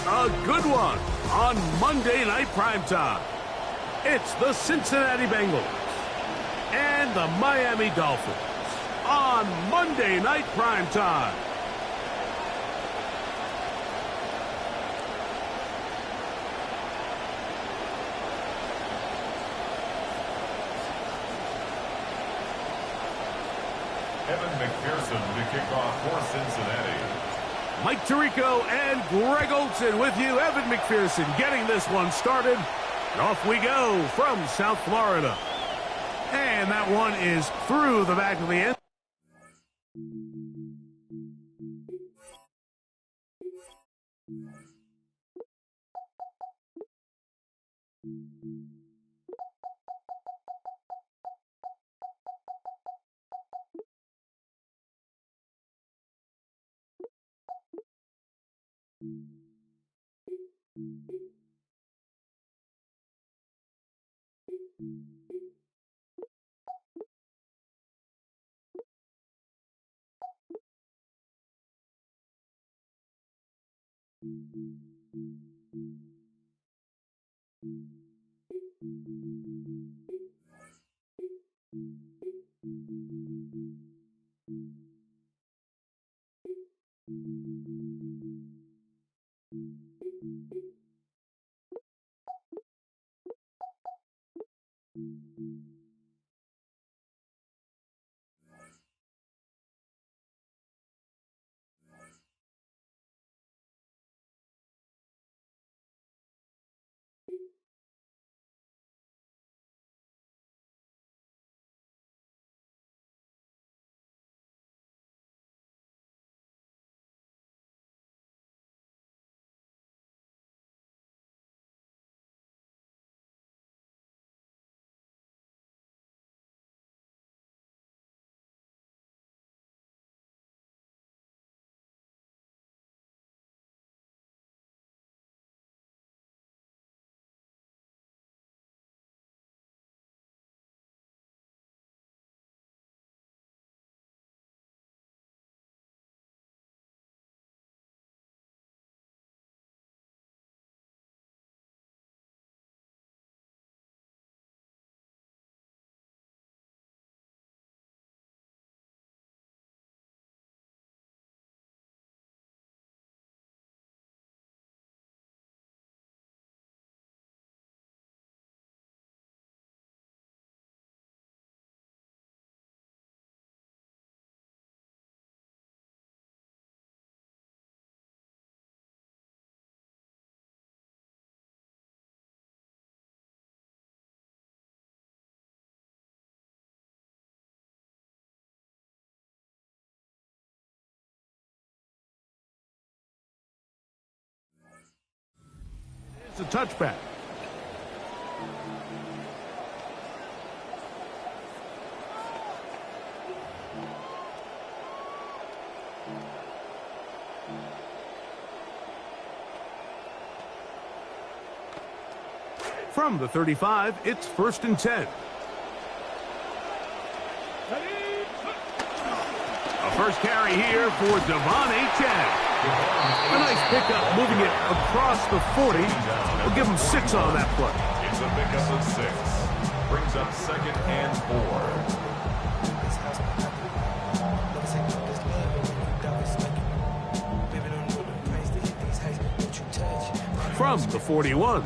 A good one on Monday Night Primetime. It's the Cincinnati Bengals and the Miami Dolphins on Monday Night Primetime. Evan McPherson to kick off for Cincinnati. Mike Tirico and Greg Olsen with you. Evan McPherson getting this one started. And off we go from South Florida. And that one is through the back of the end. It's a touchback. From the 35, it's 1st and 10. A first carry here for Devon Achane. A nice pickup, moving it across the 40. We'll give him 6 on that play. It's a pickup of 6. Brings up 2nd and 4. From the 41,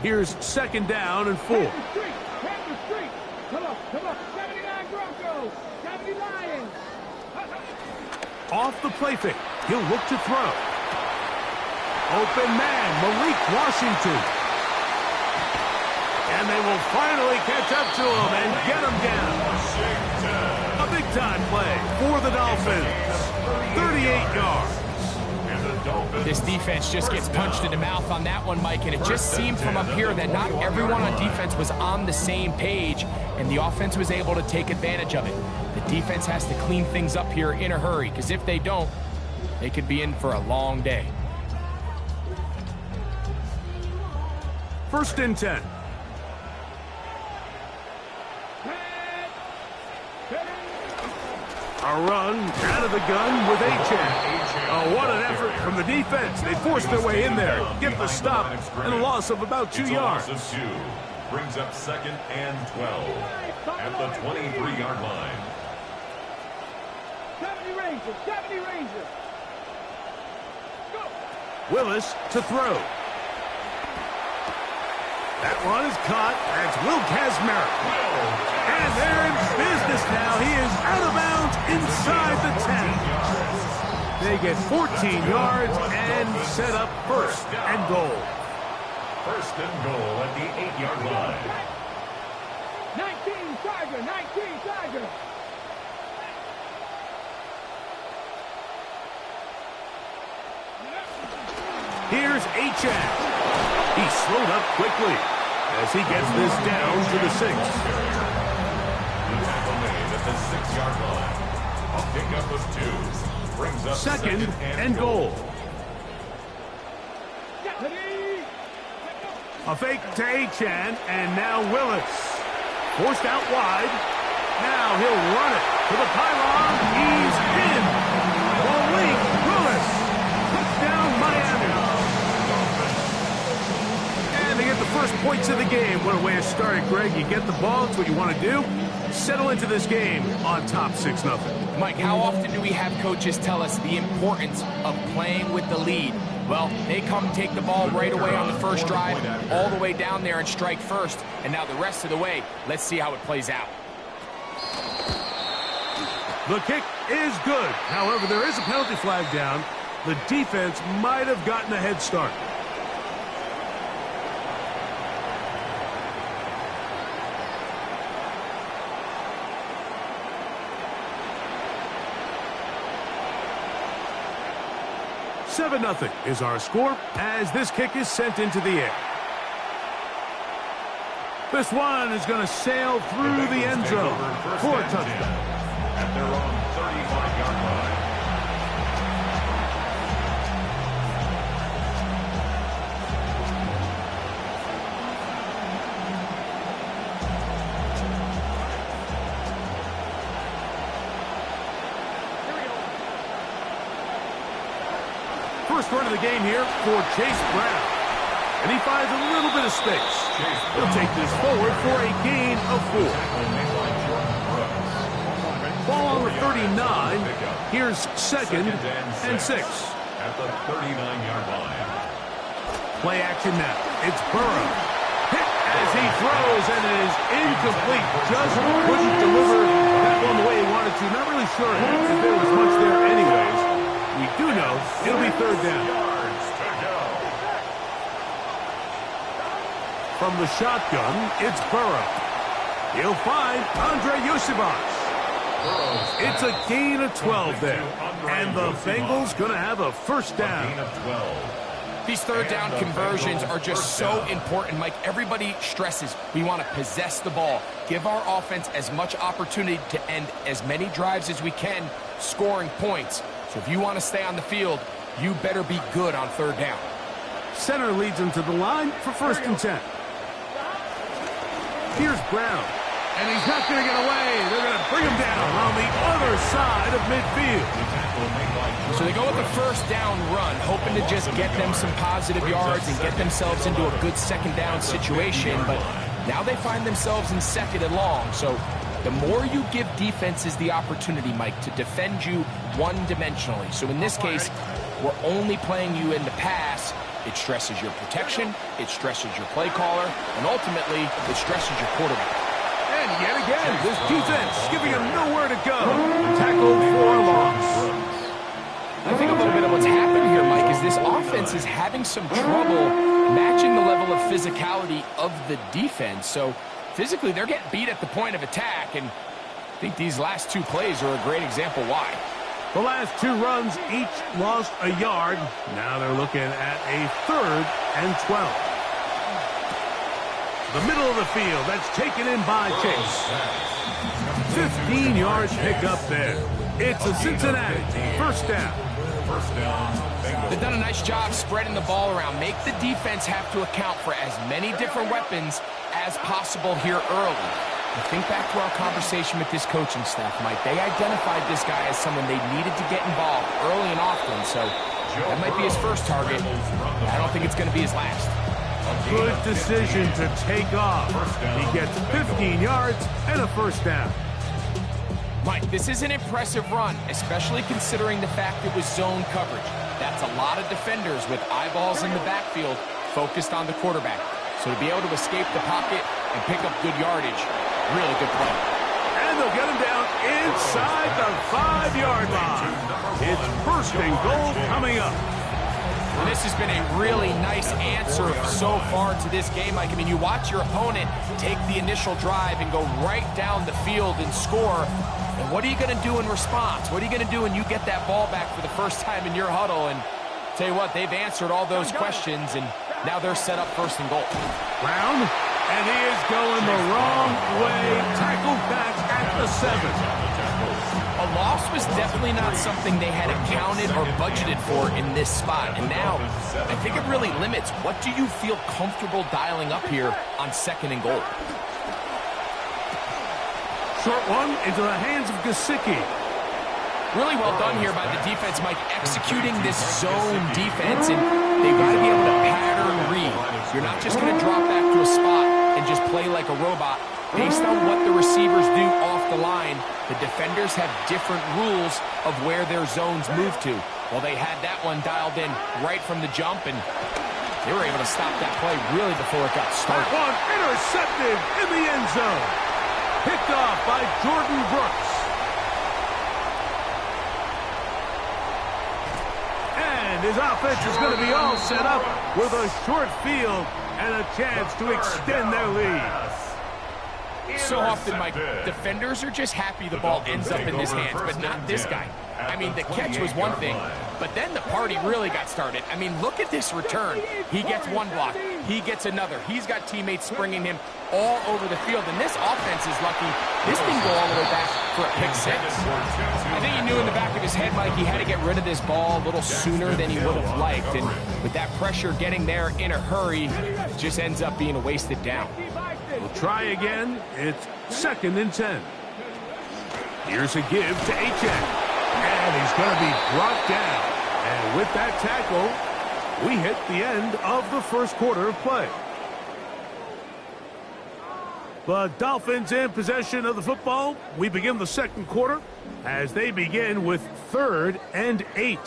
here's 2nd down and 4. Off the play fake, he'll look to throw. Open man, Malik Washington. And they will finally catch up to him and get him down. A big-time play for the Dolphins. 38 yards. This defense just gets punched in the mouth on that one, Mike, and it just seemed from up here that not everyone on defense was on the same page, and the offense was able to take advantage of it. The defense has to clean things up here in a hurry, because if they don't, they could be in for a long day. 1st and 10. A run out of the gun with Achane. Oh, what an effort from the defense. They forced their way in there, get the stop, and a loss of about 2 yards. It's a loss of 2. Brings up 2nd and 12 at the 23-yard line. 70 Rangers, 70 Rangers. Go. Willis to throw. That one is caught. That's Will Kazmarek. And they're in business now. He is out of bounds inside the 10. They get 14 yards and set up 1st and goal. 1st and goal at the 8-yard line. 19 Tiger, 19 Tiger. Here's Achane. He slowed up quickly as he gets this down to the 6. The tackle made at the 6-yard line. A pickup of 2. Brings up 2nd and goal. A fake to Achane, and now Willis. Forced out wide. Now he'll run it to the pylon. He's in. Malik Willis. Touchdown, Miami. And they get the first points of the game. What a way to start it, Greg. You get the ball. It's what you want to do. Settle into this game on top 6-0. Mike, how often do we have coaches tell us the importance of playing with the lead? Well, they come take the ball right away on the first drive, all the way down there and strike first. And now the rest of the way, let's see how it plays out. The kick is good. However, there is a penalty flag down. The defense might have gotten a head start. Seven 0 is our score as this kick is sent into the air. This one is going to sail through the end zone for a touchdown. At their own 35-yard line. First run of the game here for Chase Brown. And he finds a little bit of space. He'll take this forward for a gain of 4. Ball on the 39. Here's 2nd and 6. At the 39-yard line. Play action now. It's Burrow. Hit as he throws, and it is incomplete. Just couldn't deliver that one the way he wanted to. Not really sure if there was much there anyways. We do know it'll be 3rd down. From the shotgun, it's Burrow. He'll find Andre Yosibas. It's a gain of 12 there. And the Bengals going to have a 1st down. These 3rd down conversions are just so important, Mike. Everybody stresses we want to possess the ball, give our offense as much opportunity to end as many drives as we can, scoring points. So if you want to stay on the field, you better be good on 3rd down. Center leads him to the line for 1st and 10. Here's Brown. And he's not going to get away. They're going to bring him down on the other side of midfield. So they go with the 1st down run, hoping to just get them some positive yards and get themselves into a good 2nd down situation. But now they find themselves in 2nd and long. So the more you give defenses the opportunity, Mike, to defend you one-dimensionally. So in this case, we're only playing you in the pass. It stresses your protection, it stresses your play caller, and ultimately, it stresses your quarterback. And yet again, this defense giving him nowhere to go. Tackled for a loss. I think a little bit of what's happened here, Mike, is this offense is having some trouble matching the level of physicality of the defense. So physically, they're getting beat at the point of attack, and I think these last 2 plays are a great example why. The last 2 runs each lost a yard. Now they're looking at a 3rd and 12. The middle of the field, that's taken in by Chase. 15 yards pick up there. It's a Cincinnati 1st down. They've done a nice job spreading the ball around. Make the defense have to account for as many different weapons as possible here early. Think back to our conversation with this coaching staff, Mike. They identified this guy as someone they needed to get involved early and often, so that might be his first target. I don't think it's going to be his last. Good decision to take off. He gets 15 yards and a first down. Mike, this is an impressive run, especially considering the fact it was zone coverage. That's a lot of defenders with eyeballs in the backfield focused on the quarterback. So to be able to escape the pocket and pick up good yardage, really good play. And they'll get him down inside the 5-yard line. It's first and goal coming up. Well, this has been a really nice answer so far to this game, Mike. I mean, you watch your opponent take the initial drive and go right down the field and score. And what are you going to do in response? What are you going to do when you get that ball back for the first time in your huddle? And tell you what, they've answered all those questions, and now they're set up first and goal. Brown, and he is going the wrong way. Tackled back at the 7. A loss was definitely not something they had accounted or budgeted for in this spot. And now, I think it really limits what do you feel comfortable dialing up here on second and goal. Short one into the hands of Gesicki. Really well done here by the defense, Mike, executing this zone defense, and they've got to be able to pattern read. You're not just going to drop back to a spot and just play like a robot. Based on what the receivers do off the line, the defenders have different rules of where their zones move to. Well, they had that one dialed in right from the jump, and they were able to stop that play really before it got started. That one intercepted in the end zone. Picked off by Jordan Brooks. And his offense is going to be all set up with a short field and a chance to extend their lead. So often, Mike, defenders are just happy the ball ends up in his hands, but not this guy. I mean, the catch was one thing, but then the party really got started. I mean, look at this return. He gets one block. He gets another. He's got teammates springing him all over the field, and this offense is lucky. This didn't go all the way back for a pick 6. I think he knew in the back of his head, Mike, he had to get rid of this ball a little sooner than he would have liked, and with that pressure getting there in a hurry, it just ends up being a wasted down. We'll try again. It's second and 10. Here's a give to Achane. And he's going to be brought down. And with that tackle, we hit the end of the first quarter of play. The Dolphins in possession of the football. We begin the second quarter as they begin with 3rd and 8.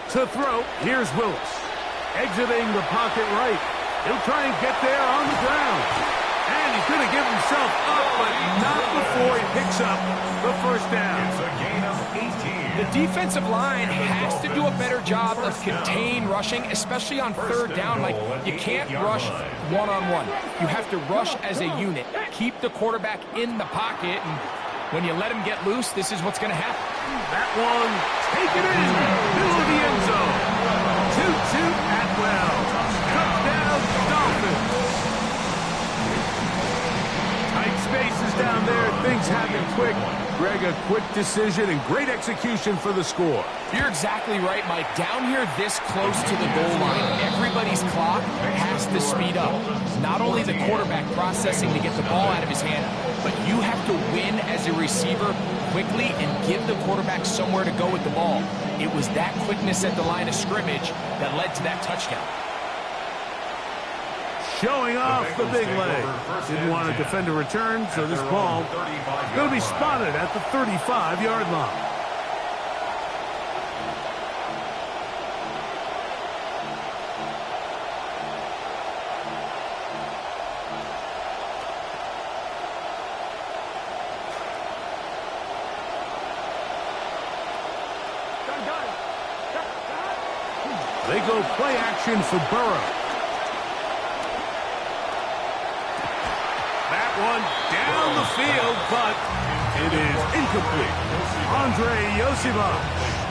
To throw, here's Willis. Exiting the pocket right. He'll try and get there on the ground. And he's going to give himself up, but not before he picks up the first down. It's a gain of 18. The defensive line has to do a better job of contain rushing, especially on 3rd down. Like, you can't rush one-on-one. You have to rush as a unit. Keep the quarterback in the pocket, and when you let him get loose, this is what's going to happen. That one, take it in, middle of the end zone. Tutu Atwell, touchdown Dolphins. Tight spaces down there, things happen quick. Greg, a quick decision and great execution for the score. You're exactly right, Mike. Down here this close to the goal line, everybody's clock has to speed up. Not only the quarterback processing to get the ball out of his hand, but you have to win as a receiver quickly and give the quarterback somewhere to go with the ball. It was that quickness at the line of scrimmage that led to that touchdown. Showing off the big leg. Didn't want to defend a return, so this ball is going to be spotted at the 35-yard line. They go play action for Burrow. That one down the field, but it is incomplete. Andrei Iosivas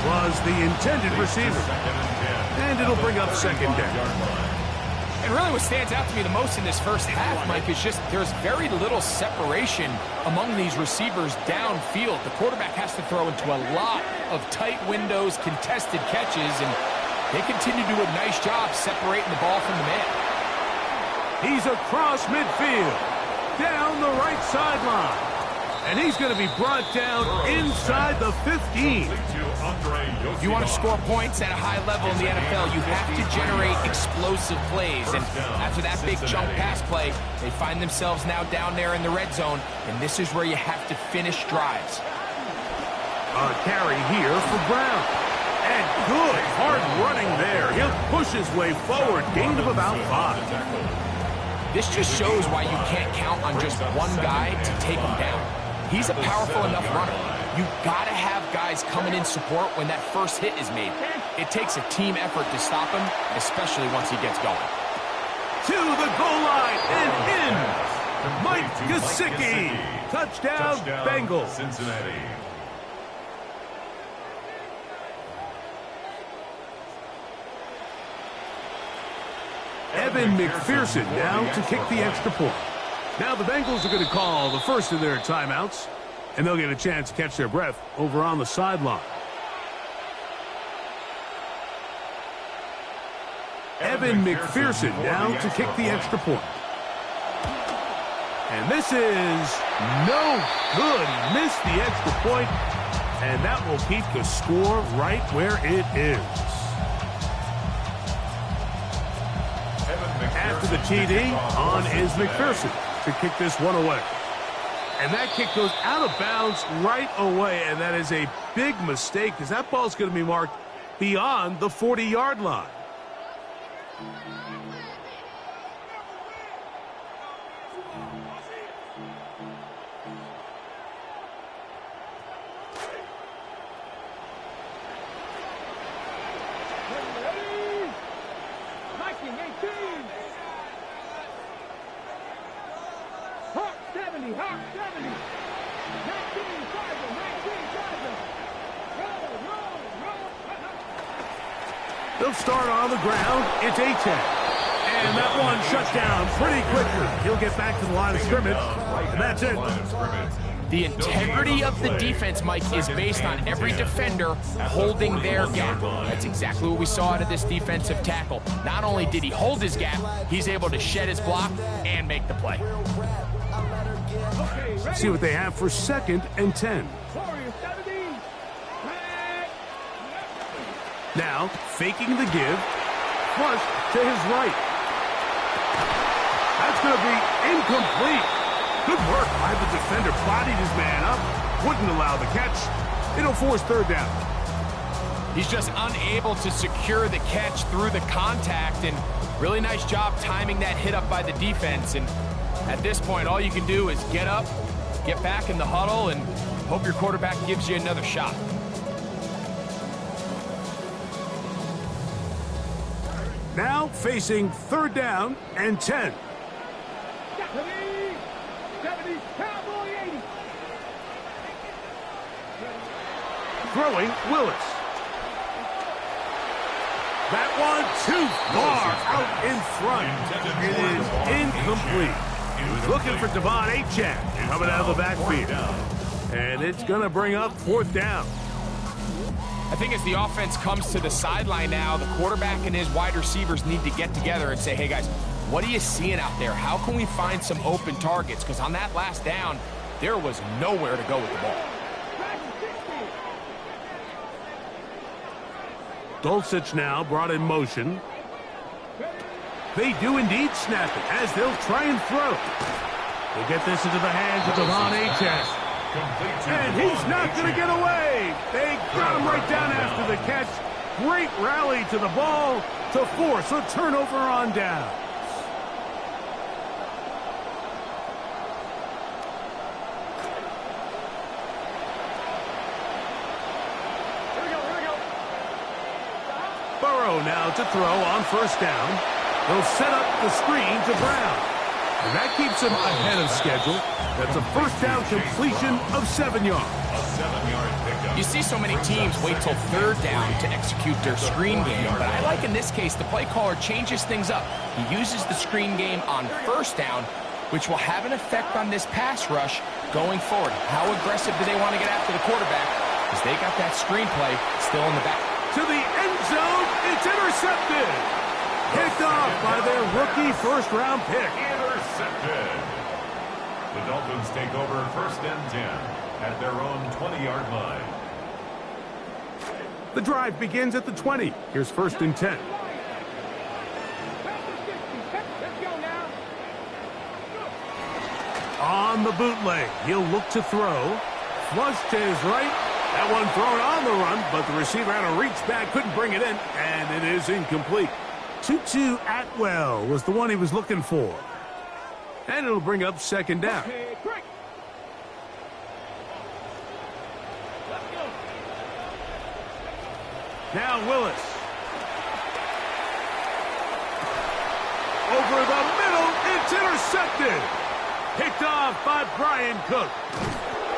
was the intended receiver. And it'll bring up second down. And really what stands out to me the most in this first half, Mike, is just there's very little separation among these receivers downfield. The quarterback has to throw into a lot of tight windows, contested catches, and they continue to do a nice job separating the ball from the man. He's across midfield, down the right sideline. And he's going to be brought down inside the 15. If you want to score points at a high level in the NFL, you have to generate explosive plays. And after that big chunk pass play, they find themselves now down there in the red zone. And this is where you have to finish drives. A carry here for Brown. And good hard running there. He'll push his way forward. Gain of about 5. This just shows why you can't count on just one guy to take him down. He's a powerful enough runner. You've got to have guys coming in support when that first hit is made. It takes a team effort to stop him, especially once he gets going. To the goal line and in. Mike Gesicki. Touchdown, Bengals. Cincinnati. Evan McPherson now to kick the extra point. Now the Bengals are going to call the first of their timeouts, and they'll get a chance to catch their breath over on the sideline. Evan McPherson now to kick the extra point. And this is no good. He missed the extra point, and that will keep the score right where it is. After the TD, on is McPherson to kick this one away. And that kick goes out of bounds right away, and that is a big mistake because that ball's going to be marked beyond the 40-yard line. They'll start on the ground. It's A-10. And that one shut down pretty quickly. He'll get back to the line of scrimmage, and that's it. The integrity of the defense, Mike, is based on every defender holding their gap. That's exactly what we saw out of this defensive tackle. Not only did he hold his gap, he's able to shed his block and make the play. See what they have for 2nd and 10. Now, faking the give, flush to his right. That's going to be incomplete. Good work by the defender. Bodied his man up, wouldn't allow the catch. It'll force 3rd down. He's just unable to secure the catch through the contact, and really nice job timing that hit up by the defense. And at this point, all you can do is get up, get back in the huddle, and hope your quarterback gives you another shot. Now facing 3rd down and 10. 70, Cowboy 80. Throwing Willis. That one too far out in front. It is incomplete. Looking for Devon Achane coming out of the backfield. And it's going to bring up 4th down. I think as the offense comes to the sideline now, the quarterback and his wide receivers need to get together and say, hey guys, what are you seeing out there? How can we find some open targets? Because on that last down, there was nowhere to go with the ball. Dulcich now brought in motion. They do indeed snap it as they'll try and throw. They get this into the hands of Devon Achane. And he's not going to get away. They got him right down after the catch. Great rally to the ball to force a turnover on down. Here we go. Burrow now to throw on 1st down. They'll set up the screen to Brown. And that keeps him ahead of schedule. That's a 1st down completion of 7 yards. 7-yard pickup. You see so many teams wait till third down to execute their screen game, but I like in this case the play caller changes things up. He uses the screen game on first down, which will have an effect on this pass rush going forward. How aggressive do they want to get after the quarterback? Because they got that screen play still in the back. To the end zone, it's intercepted. Picked off by their rookie first-round pick. Intercepted. The Dolphins take over 1st and 10 at their own 20-yard line. The drive begins at the 20. Here's 1st and 10. Let's go now. On the bootleg, he'll look to throw. Flush to his right. That one thrown on the run, but the receiver had to reach back, couldn't bring it in, and it is incomplete. Tutu Atwell was the one he was looking for. And it'll bring up 2nd down. Okay, quick. Let's go. Now Willis. Over the middle, it's intercepted. Picked off by Brian Cook.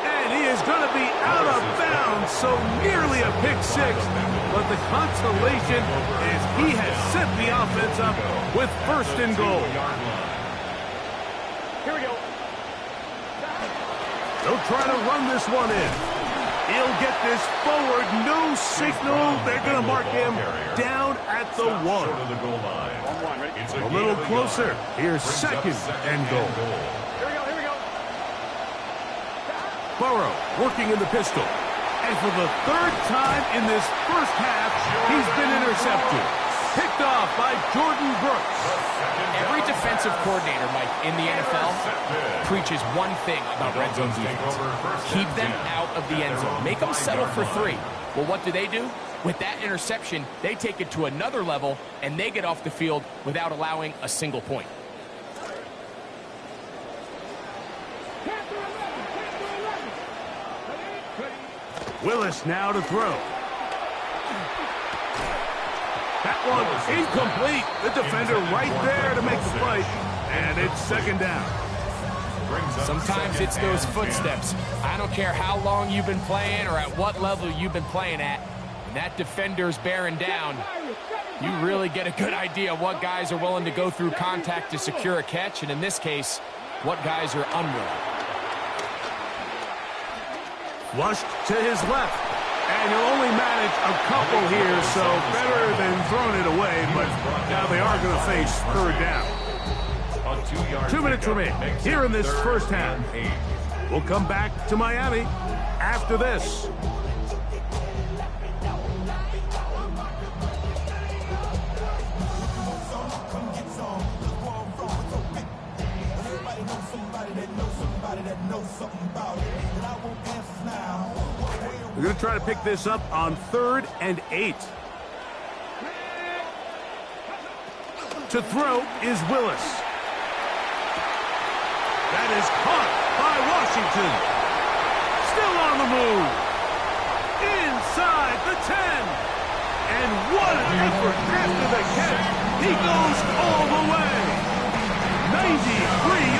And he is going to be out of bounds, so nearly a pick six. But the consolation is he has set the offense up with 1st and goal. Here we go. They'll try to run this one in. He'll get this forward, no signal. They're going to mark him down at the 1. A little closer. Here's 2nd and goal. Here we go. Here we go. Burrow working in the pistol. And for the 3rd time in this first half, he's been intercepted. Picked off by Jordan Brooks. Every defensive coordinator, Mike, in the NFL preaches one thing about red zone defense. Keep them out of the end zone. Make them settle for 3. Well, what do? With that interception, they take it to another level, and they get off the field without allowing a single point. Willis now to throw. That one incomplete. The defender right there to make the play. And it's 2nd down. Sometimes it's those footsteps. I don't care how long you've been playing or at what level you've been playing at. When that defender's bearing down, you really get a good idea of what guys are willing to go through contact to secure a catch, and in this case, what guys are unwilling. Flushed to his left. And he'll only manage a couple here, so better than throwing it away. But now they are going to face 3rd down. 2 minutes remain here in this first half. We'll come back to Miami after this. We're going to try to pick this up on 3rd and 8. To throw is Willis. That is caught by Washington. Still on the move. Inside the 10. And what an effort after the catch. He goes all the way. 93